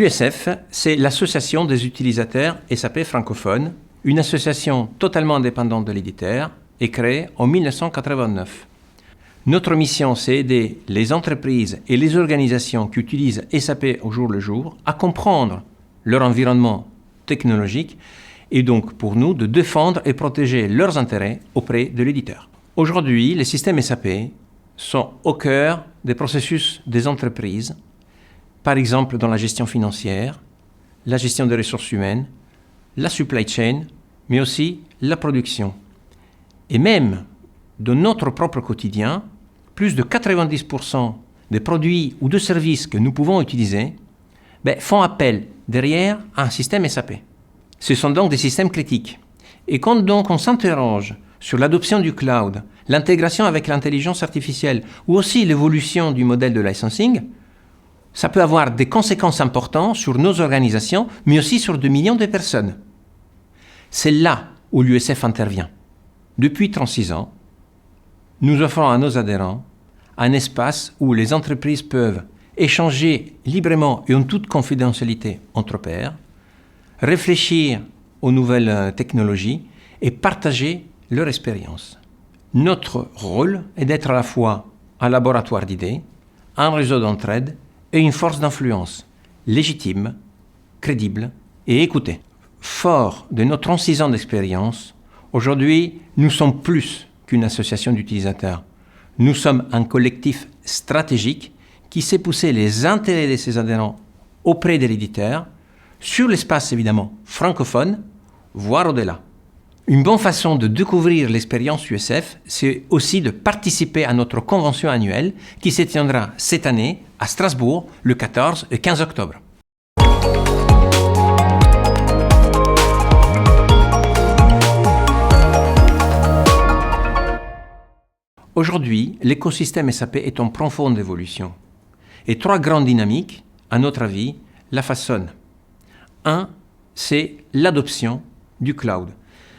L'USF, c'est l'association des utilisateurs SAP francophones, une association totalement indépendante de l'éditeur et créée en 1989. Notre mission, c'est aider les entreprises et les organisations qui utilisent SAP au jour le jour à comprendre leur environnement technologique et donc pour nous de défendre et protéger leurs intérêts auprès de l'éditeur. Aujourd'hui, les systèmes SAP sont au cœur des processus des entreprises, par exemple dans la gestion financière, la gestion des ressources humaines, la supply chain, mais aussi la production. Et même dans notre propre quotidien, plus de 90% des produits ou de services que nous pouvons utiliser font appel derrière à un système SAP. Ce sont donc des systèmes critiques. Et quand donc on s'interroge sur l'adoption du cloud, l'intégration avec l'intelligence artificielle ou aussi l'évolution du modèle de licensing, ça peut avoir des conséquences importantes sur nos organisations, mais aussi sur 2 millions de personnes. C'est là où l'USF intervient. Depuis 36 ans, nous offrons à nos adhérents un espace où les entreprises peuvent échanger librement et en toute confidentialité entre pairs, réfléchir aux nouvelles technologies et partager leur expérience. Notre rôle est d'être à la fois un laboratoire d'idées, un réseau d'entraide et une force d'influence légitime, crédible et écoutée. Fort de nos 36 ans d'expérience, aujourd'hui, nous sommes plus qu'une association d'utilisateurs. Nous sommes un collectif stratégique qui sait pousser les intérêts de ses adhérents auprès de l'éditeur, sur l'espace évidemment francophone, voire au-delà. Une bonne façon de découvrir l'expérience USF, c'est aussi de participer à notre convention annuelle qui se tiendra cette année à Strasbourg le 14 et 15 octobre. Aujourd'hui, l'écosystème SAP est en profonde évolution. Et 3 grandes dynamiques, à notre avis, la façonnent. 1, c'est l'adoption du cloud.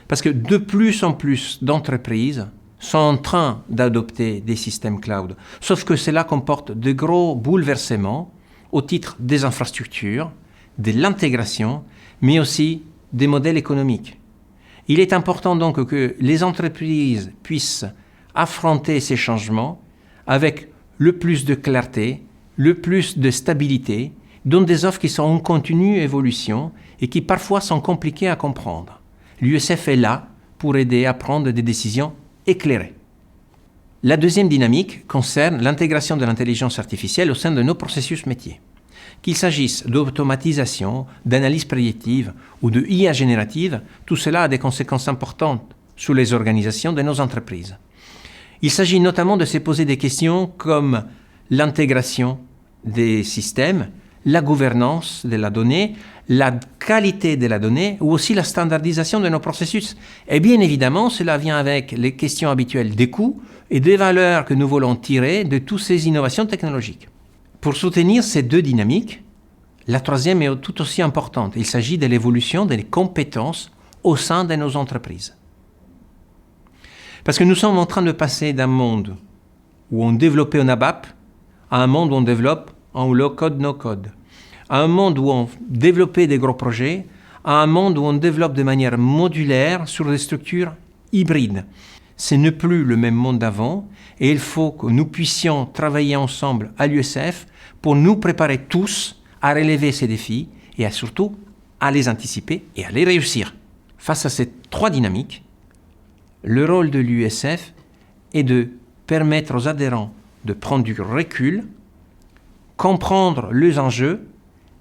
Parce que de plus en plus d'entreprises sont en train d'adopter des systèmes cloud. Sauf que cela comporte de gros bouleversements au titre des infrastructures, de l'intégration, mais aussi des modèles économiques. Il est important donc que les entreprises puissent affronter ces changements avec le plus de clarté, le plus de stabilité, dans des offres qui sont en continue évolution et qui parfois sont compliquées à comprendre. L'USF est là pour aider à prendre des décisions éclairées. La deuxième dynamique concerne l'intégration de l'intelligence artificielle au sein de nos processus métiers. Qu'il s'agisse d'automatisation, d'analyse prédictive ou de IA générative, tout cela a des conséquences importantes sur les organisations de nos entreprises. Il s'agit notamment de se poser des questions comme l'intégration des systèmes, la gouvernance de la donnée, la qualité de la donnée ou aussi la standardisation de nos processus. Et bien évidemment, cela vient avec les questions habituelles des coûts et des valeurs que nous voulons tirer de toutes ces innovations technologiques. Pour soutenir ces 2 dynamiques, la troisième est tout aussi importante. Il s'agit de l'évolution des compétences au sein de nos entreprises. Parce que nous sommes en train de passer d'un monde où on développait en ABAP à un monde où on développe en low-code, no-code. À un monde où on développait des gros projets, à un monde où on développe de manière modulaire sur des structures hybrides. Ce n'est plus le même monde d'avant et il faut que nous puissions travailler ensemble à l'USF pour nous préparer tous à relever ces défis et surtout à les anticiper et à les réussir. Face à ces 3 dynamiques, le rôle de l'USF est de permettre aux adhérents de prendre du recul, comprendre les enjeux,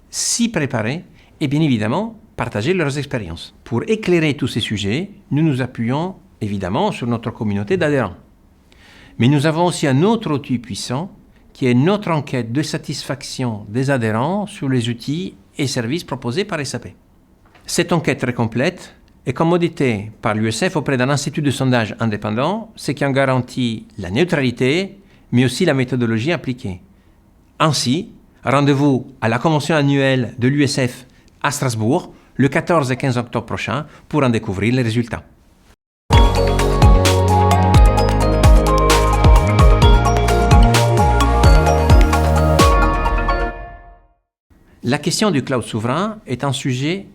s'y préparer et bien évidemment partager leurs expériences. Pour éclairer tous ces sujets, nous nous appuyons évidemment sur notre communauté d'adhérents. Mais nous avons aussi un autre outil puissant qui est notre enquête de satisfaction des adhérents sur les outils et services proposés par SAP. Cette enquête très complète est commanditée par l'USF auprès d'un institut de sondage indépendant, ce qui en garantit la neutralité, mais aussi la méthodologie appliquée. Ainsi, rendez-vous à la convention annuelle de l'USF à Strasbourg le 14 et 15 octobre prochain pour en découvrir les résultats. la question du cloud souverain est un sujet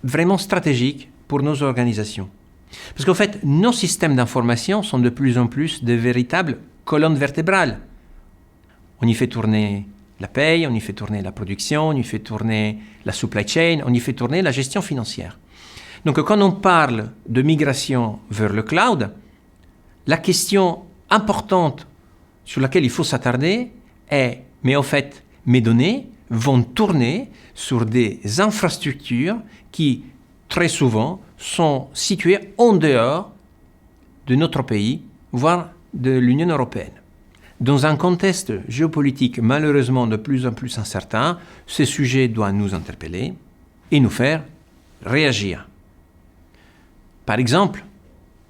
vraiment stratégique pour nos organisations. Parce qu'en fait, nos systèmes d'information sont de plus en plus de véritables colonnes vertébrales. On y fait tourner la paye, on y fait tourner la production, on y fait tourner la supply chain, on y fait tourner la gestion financière. Donc quand on parle de migration vers le cloud, la question importante sur laquelle il faut s'attarder est, mais en fait, mes données vont tourner sur des infrastructures qui, très souvent, sont situées en dehors de notre pays, voire de l'Union européenne. Dans un contexte géopolitique malheureusement de plus en plus incertain, ce sujet doit nous interpeller et nous faire réagir. Par exemple,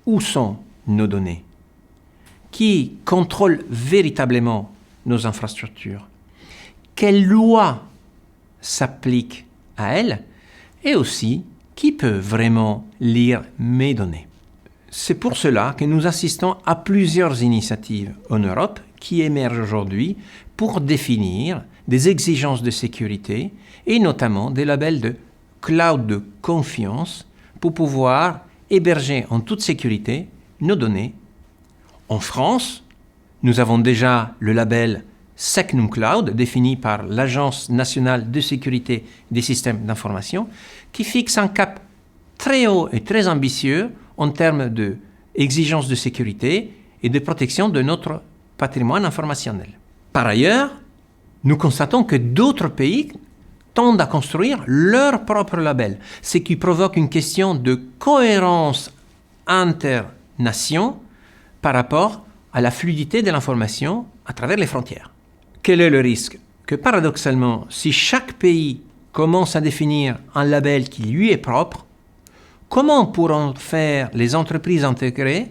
où sont nos données? Qui contrôle véritablement nos infrastructures? Quelles lois s'appliquent à elles? Et aussi, qui peut vraiment lire mes données? C'est pour cela que nous assistons à plusieurs initiatives en Europe qui émergent aujourd'hui pour définir des exigences de sécurité et notamment des labels de cloud de confiance pour pouvoir héberger en toute sécurité nos données. En France, nous avons déjà le label Secnum Cloud, défini par l'Agence nationale de sécurité des systèmes d'information, qui fixe un cap très haut et très ambitieux en termes d'exigences de sécurité et de protection de notre patrimoine informationnel. Par ailleurs, nous constatons que d'autres pays tendent à construire leur propre label, ce qui provoque une question de cohérence inter-nations par rapport à la fluidité de l'information à travers les frontières. Quel est le risque? Que paradoxalement, si chaque pays commence à définir un label qui lui est propre, comment pourront faire les entreprises intégrées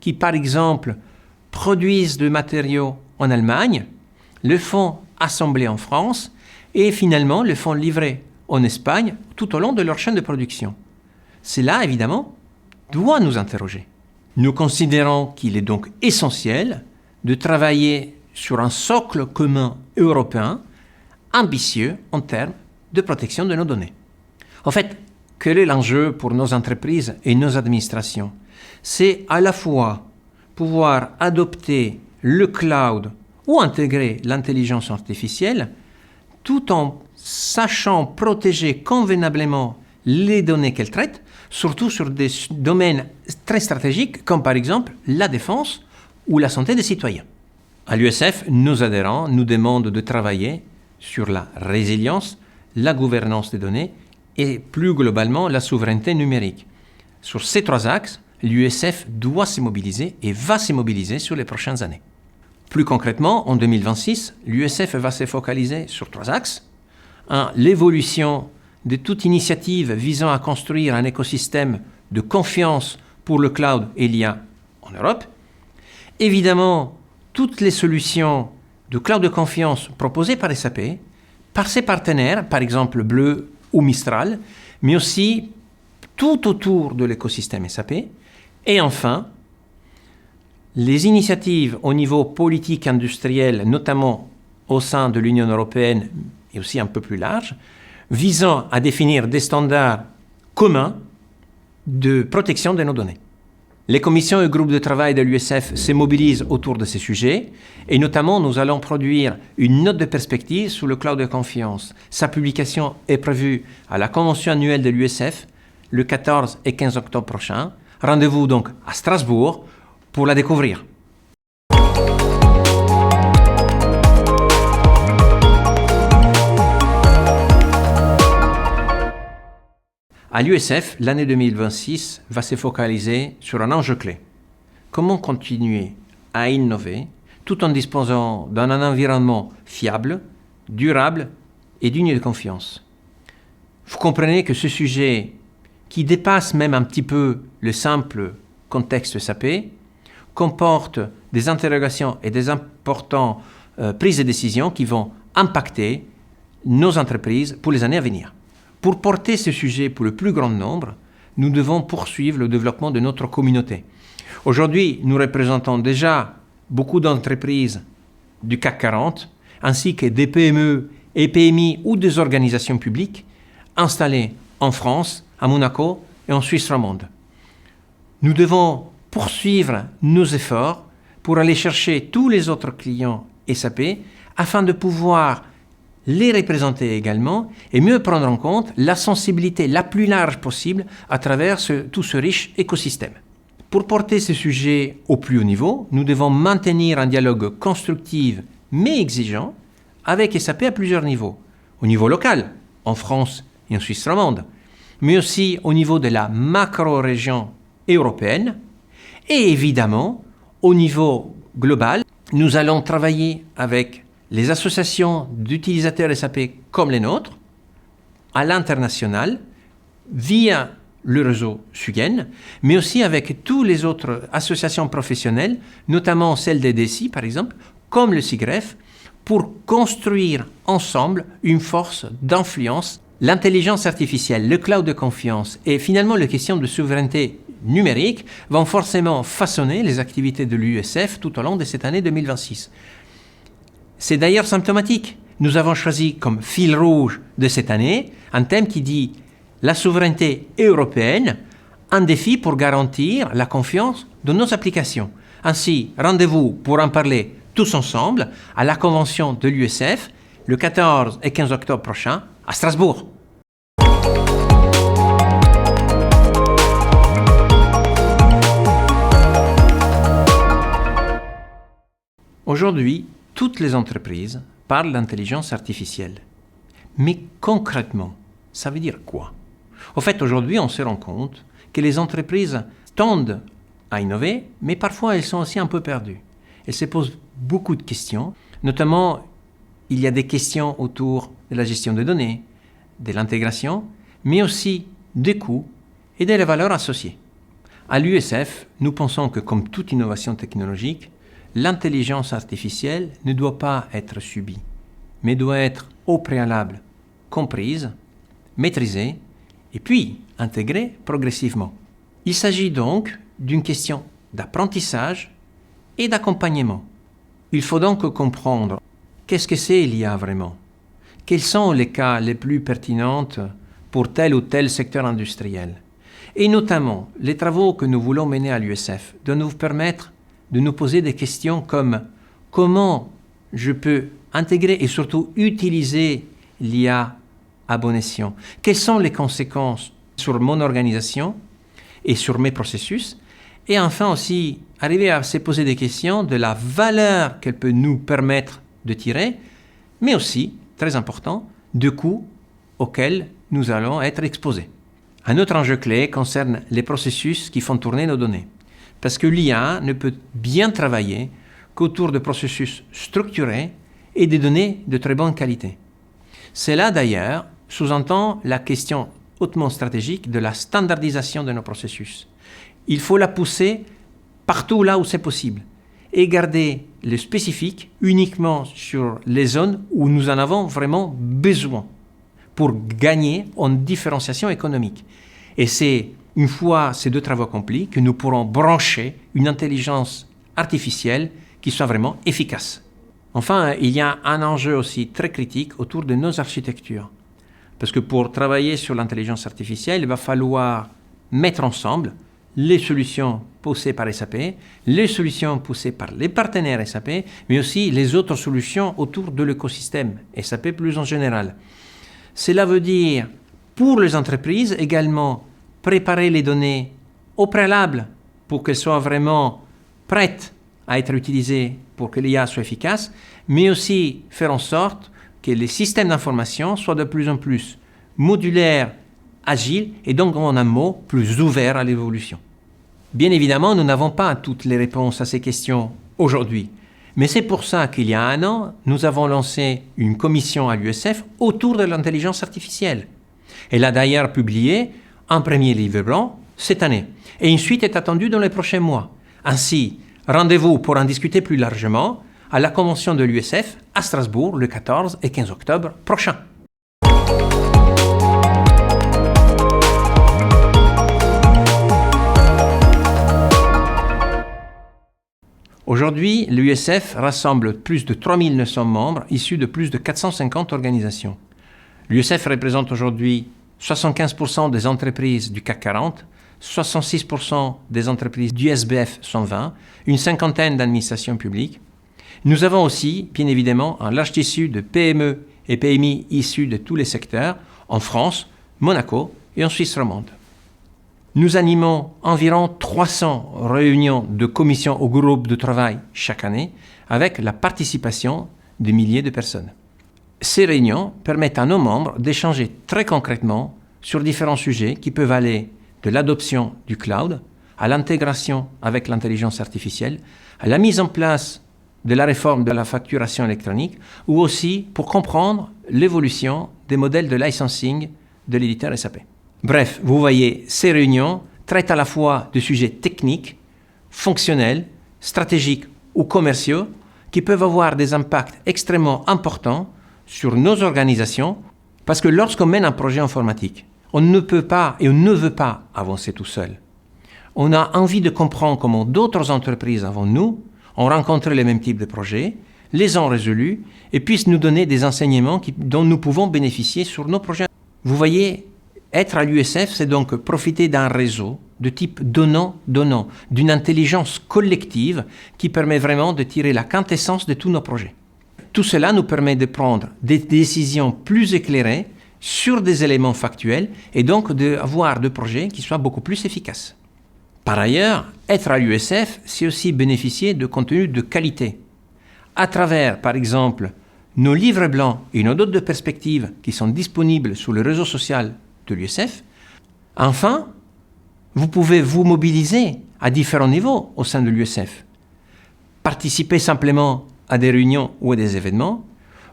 qui, par exemple, produisent des matériaux en Allemagne, le font assembler en France et finalement le font livrer en Espagne tout au long de leur chaîne de production? Cela, évidemment, doit nous interroger. Nous considérons qu'il est donc essentiel de travailler sur un socle commun européen ambitieux en termes de protection de nos données. En fait, quel est l'enjeu pour nos entreprises et nos administrations? C'est à la fois pouvoir adopter le cloud ou intégrer l'intelligence artificielle tout en sachant protéger convenablement les données qu'elle traite, surtout sur des domaines très stratégiques comme par exemple la défense ou la santé des citoyens. À l'USF, nos adhérents nous demandent de travailler sur la résilience, la gouvernance des données et plus globalement la souveraineté numérique. Sur ces trois axes, l'USF doit se mobiliser et va se mobiliser sur les prochaines années. Plus concrètement, en 2026, l'USF va se focaliser sur trois axes. 1. L'évolution de toute initiative visant à construire un écosystème de confiance pour le cloud et l'IA en Europe. Évidemment, toutes les solutions de cloud de confiance proposées par SAP, par ses partenaires, par exemple Bleu ou Mistral, mais aussi tout autour de l'écosystème SAP. Et enfin, les initiatives au niveau politique industriel, notamment au sein de l'Union européenne et aussi un peu plus large, visant à définir des standards communs de protection de nos données. Les commissions et groupes de travail de l'USF se mobilisent autour de ces sujets et notamment nous allons produire une note de perspective sur le cloud de confiance. Sa publication est prévue à la convention annuelle de l'USF le 14 et 15 octobre prochain. Rendez-vous donc à Strasbourg pour la découvrir. À l'USF, l'année 2026 va se focaliser sur un enjeu clé. Comment continuer à innover tout en disposant d'un environnement fiable, durable et digne de confiance? Vous comprenez que ce sujet, qui dépasse même un petit peu le simple contexte SAP, comporte des interrogations et des importantes prises de décision qui vont impacter nos entreprises pour les années à venir. Pour porter ce sujet pour le plus grand nombre, nous devons poursuivre le développement de notre communauté. Aujourd'hui, nous représentons déjà beaucoup d'entreprises du CAC 40, ainsi que des PME et PMI ou des organisations publiques installées en France, à Monaco et en Suisse romande. Nous devons poursuivre nos efforts pour aller chercher tous les autres clients SAP afin de pouvoir les représenter également et mieux prendre en compte la sensibilité la plus large possible à travers tout ce riche écosystème. Pour porter ces sujets au plus haut niveau, nous devons maintenir un dialogue constructif mais exigeant avec SAP à plusieurs niveaux. Au niveau local, en France et en Suisse romande, mais aussi au niveau de la macro-région européenne et évidemment au niveau global. Nous allons travailler avec les associations d'utilisateurs SAP comme les nôtres, à l'international, via le réseau SUGEN, mais aussi avec toutes les autres associations professionnelles, notamment celles des DSI par exemple, comme le SIGREF, pour construire ensemble une force d'influence. L'intelligence artificielle, le cloud de confiance et finalement les questions de souveraineté numérique vont forcément façonner les activités de l'USF tout au long de cette année 2026. C'est d'ailleurs symptomatique. Nous avons choisi comme fil rouge de cette année un thème qui dit la souveraineté européenne, un défi pour garantir la confiance de nos applications. Ainsi, rendez-vous pour en parler tous ensemble à la convention de l'USF le 14 et 15 octobre prochain à Strasbourg. Aujourd'hui, toutes les entreprises parlent d'intelligence artificielle. Mais concrètement, ça veut dire quoi? Au fait, aujourd'hui, on se rend compte que les entreprises tendent à innover, mais parfois elles sont aussi un peu perdues. Elles se posent beaucoup de questions, notamment il y a des questions autour de la gestion des données, de l'intégration, mais aussi des coûts et de la valeur associée. À l'USF, nous pensons que comme toute innovation technologique, l'intelligence artificielle ne doit pas être subie, mais doit être au préalable comprise, maîtrisée et puis intégrée progressivement. Il s'agit donc d'une question d'apprentissage et d'accompagnement. Il faut donc comprendre qu'est-ce que c'est l'IA vraiment? Quels sont les cas les plus pertinents pour tel ou tel secteur industriel? Et notamment, les travaux que nous voulons mener à l'USF doivent nous permettre de nous poser des questions comme comment je peux intégrer et surtout utiliser l'IA à bon escient? Quelles sont les conséquences sur mon organisation et sur mes processus? Et enfin aussi, arriver à se poser des questions de la valeur qu'elle peut nous permettre de tirer, mais aussi, très important, de coûts auxquels nous allons être exposés. Un autre enjeu clé concerne les processus qui font tourner nos données. Parce que l'IA ne peut bien travailler qu'autour de processus structurés et de données de très bonne qualité. Cela d'ailleurs sous-entend la question hautement stratégique de la standardisation de nos processus. Il faut la pousser partout là où c'est possible et garder le spécifique uniquement sur les zones où nous en avons vraiment besoin pour gagner en différenciation économique. Et c'est une fois ces deux travaux accomplis que nous pourrons brancher une intelligence artificielle qui soit vraiment efficace. Enfin, il y a un enjeu aussi très critique autour de nos architectures. Parce que pour travailler sur l'intelligence artificielle, il va falloir mettre ensemble les solutions poussées par SAP, les solutions poussées par les partenaires SAP, mais aussi les autres solutions autour de l'écosystème SAP plus en général. Cela veut dire, pour les entreprises également, préparer les données au préalable pour qu'elles soient vraiment prêtes à être utilisées pour que l'IA soit efficace, mais aussi faire en sorte que les systèmes d'information soient de plus en plus modulaires, agiles et donc en un mot plus ouverts à l'évolution. Bien évidemment, nous n'avons pas toutes les réponses à ces questions aujourd'hui, mais c'est pour ça qu'il y a un an, nous avons lancé une commission à l'USF autour de l'intelligence artificielle. Elle a d'ailleurs publié un premier livre blanc cette année. Et une suite est attendue dans les prochains mois. Ainsi, rendez-vous pour en discuter plus largement à la convention de l'USF à Strasbourg le 14 et 15 octobre prochain. Aujourd'hui, l'USF rassemble plus de 3900 membres issus de plus de 450 organisations. L'USF représente aujourd'hui 75% des entreprises du CAC 40, 66% des entreprises du SBF 120, une cinquantaine d'administrations publiques. Nous avons aussi, bien évidemment, un large tissu de PME et PMI issus de tous les secteurs, en France, Monaco et en Suisse romande. Nous animons environ 300 réunions de commissions au groupe de travail chaque année, avec la participation de milliers de personnes. Ces réunions permettent à nos membres d'échanger très concrètement sur différents sujets qui peuvent aller de l'adoption du cloud, à l'intégration avec l'intelligence artificielle, à la mise en place de la réforme de la facturation électronique, ou aussi pour comprendre l'évolution des modèles de licensing de l'éditeur SAP. Bref, vous voyez, ces réunions traitent à la fois de sujets techniques, fonctionnels, stratégiques ou commerciaux qui peuvent avoir des impacts extrêmement importants sur nos organisations, parce que lorsqu'on mène un projet informatique, on ne peut pas et on ne veut pas avancer tout seul. On a envie de comprendre comment d'autres entreprises avant nous ont rencontré les mêmes types de projets, les ont résolus et puissent nous donner des enseignements dont nous pouvons bénéficier sur nos projets. Vous voyez, être à l'USF, c'est donc profiter d'un réseau de type donnant-donnant, d'une intelligence collective qui permet vraiment de tirer la quintessence de tous nos projets. Tout cela nous permet de prendre des décisions plus éclairées sur des éléments factuels et donc d'avoir des projets qui soient beaucoup plus efficaces. Par ailleurs, être à l'USF, c'est aussi bénéficier de contenus de qualité. À travers, par exemple, nos livres blancs et nos notes de perspective qui sont disponibles sur le réseau social de l'USF. Enfin, vous pouvez vous mobiliser à différents niveaux au sein de l'USF. Participer simplement à des réunions ou à des événements,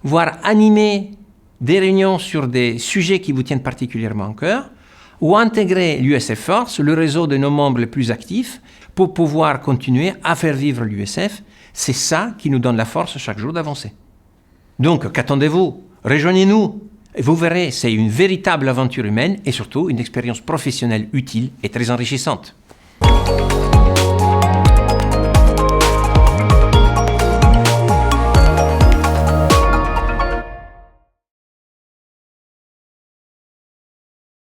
voire animer des réunions sur des sujets qui vous tiennent particulièrement à cœur, ou intégrer l'USF Force, le réseau de nos membres les plus actifs, pour pouvoir continuer à faire vivre l'USF. C'est ça qui nous donne la force chaque jour d'avancer. Donc, qu'attendez-vous? Rejoignez-nous. Et vous verrez, c'est une véritable aventure humaine et surtout une expérience professionnelle utile et très enrichissante.